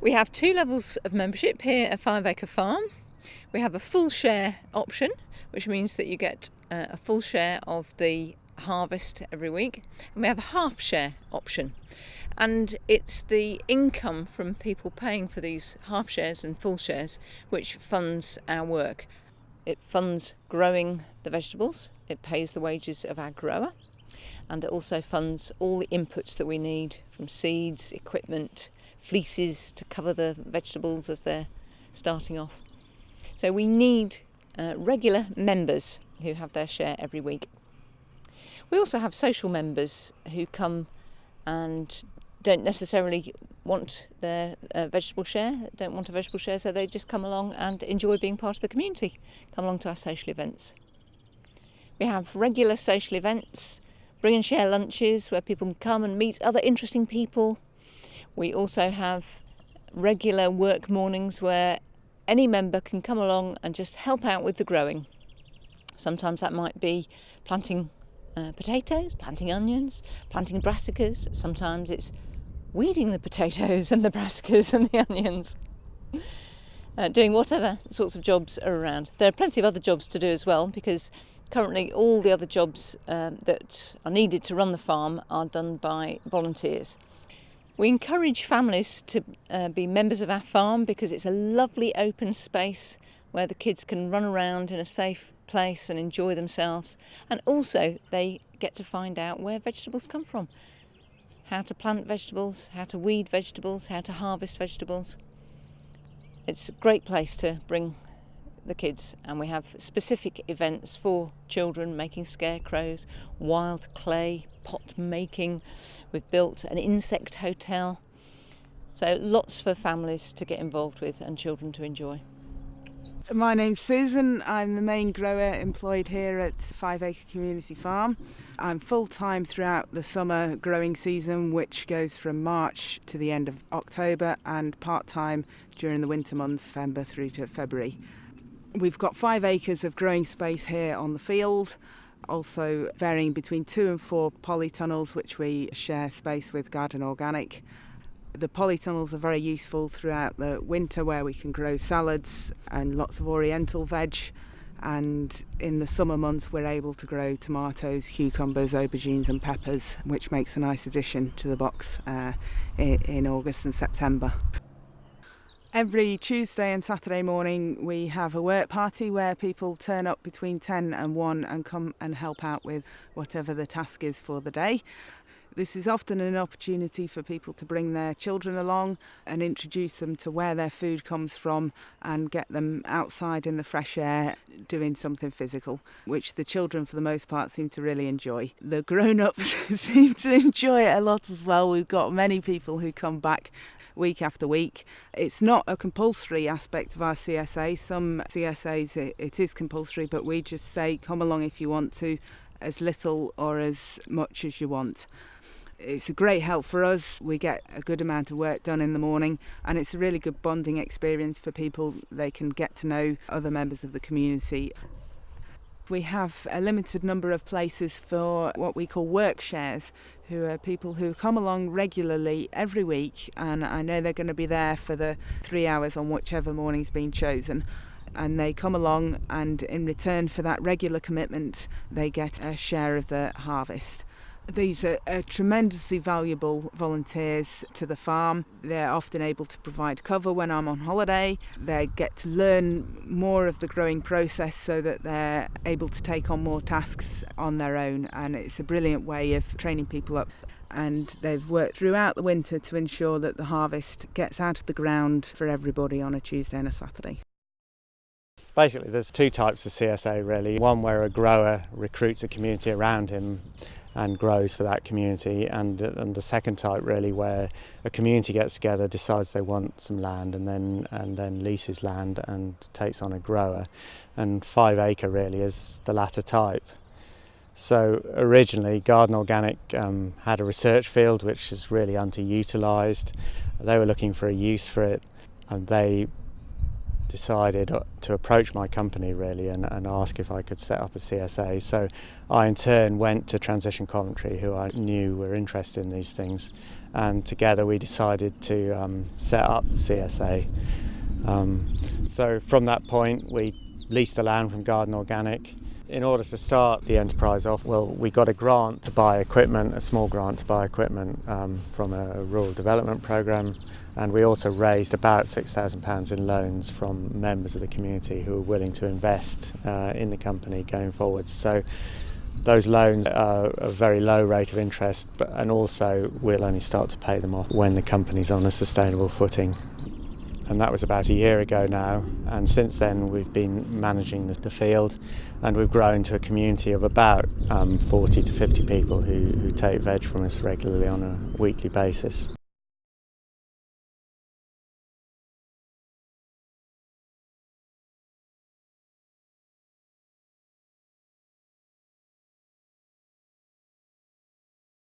We have two levels of membership here at 5 Acre Farm. We have a full share option, which means that you get a full share of the harvest every week, and we have a half share option, and it's the income from people paying for these half shares and full shares which funds our work. It funds growing the vegetables, it pays the wages of our grower, and it also funds all the inputs that we need from seeds, equipment, fleeces to cover the vegetables as they're starting off. So we need regular members who have their share every week. We also have social members who come and don't necessarily want their vegetable share, don't want a vegetable share, so they just come along and enjoy being part of the community, come along to our social events. We have regular social events, bring and share lunches where people can come and meet other interesting people. We also have regular work mornings where any member can come along and just help out with the growing. Sometimes that might be planting potatoes, planting onions, planting brassicas. Sometimes it's weeding the potatoes and the brassicas and the onions. Doing whatever sorts of jobs are around. There are plenty of other jobs to do as well, because currently all the other jobs that are needed to run the farm are done by volunteers. We encourage families to be members of our farm because it's a lovely open space where the kids can run around in a safe place and enjoy themselves, and also they get to find out where vegetables come from, how to plant vegetables, how to weed vegetables, how to harvest vegetables. It's a great place to bring the kids, and we have specific events for children, making scarecrows, wild clay, pot making. We've built an insect hotel, so lots for families to get involved with and children to enjoy. My name's Susan. I'm the main grower employed here at 5 Acre Community Farm. I'm full-time throughout the summer growing season, which goes from March to the end of October, and part-time during the winter months, November through to February. We've got 5 acres of growing space here on the field, also varying between 2 and 4 polytunnels, which we share space with Garden Organic. The polytunnels are very useful throughout the winter, where we can grow salads and lots of oriental veg, and in the summer months we're able to grow tomatoes, cucumbers, aubergines and peppers, which makes a nice addition to the box in August and September. Every Tuesday and Saturday morning we have a work party where people turn up between 10 and 1 and come and help out with whatever the task is for the day. This is often an opportunity for people to bring their children along and introduce them to where their food comes from and get them outside in the fresh air doing something physical, which the children for the most part seem to really enjoy. The grown-ups seem to enjoy it a lot as well. We've got many people who come back week after week. It's not a compulsory aspect of our CSA. Some CSAs it is compulsory, but we just say come along if you want to, as little or as much as you want. It's a great help for us. We get a good amount of work done in the morning, and it's a really good bonding experience for people. They can get to know other members of the community. We have a limited number of places for what we call work shares, who are people who come along regularly every week, and I know they're going to be there for the 3 hours on whichever morning's been chosen. And they come along, and in return for that regular commitment they get a share of the harvest. These are tremendously valuable volunteers to the farm. They're often able to provide cover when I'm on holiday. They get to learn more of the growing process so that they're able to take on more tasks on their own, and it's a brilliant way of training people up. And they've worked throughout the winter to ensure that the harvest gets out of the ground for everybody on a Tuesday and a Saturday. Basically there's two types of CSA really. One where a grower recruits a community around him and grows for that community, and the second type really where a community gets together, decides they want some land and then leases land and takes on a grower, and 5 Acre really is the latter type. So originally Garden Organic had a research field which is really underutilised. They were looking for a use for it, and they decided to approach my company really and ask if I could set up a CSA. So I in turn went to Transition Coventry, who I knew were interested in these things, and together we decided to set up the CSA. So from that point we leased the land from Garden Organic. In order to start the enterprise off, well, we got a grant to buy equipment, a small grant to buy equipment from a rural development programme, and we also raised about £6,000 in loans from members of the community who were willing to invest in the company going forward. So those loans are a very low rate of interest, and also we'll only start to pay them off when the company's on a sustainable footing. And that was about a year ago now, and since then we've been managing the field, and we've grown to a community of about 40 to 50 people who take veg from us regularly on a weekly basis.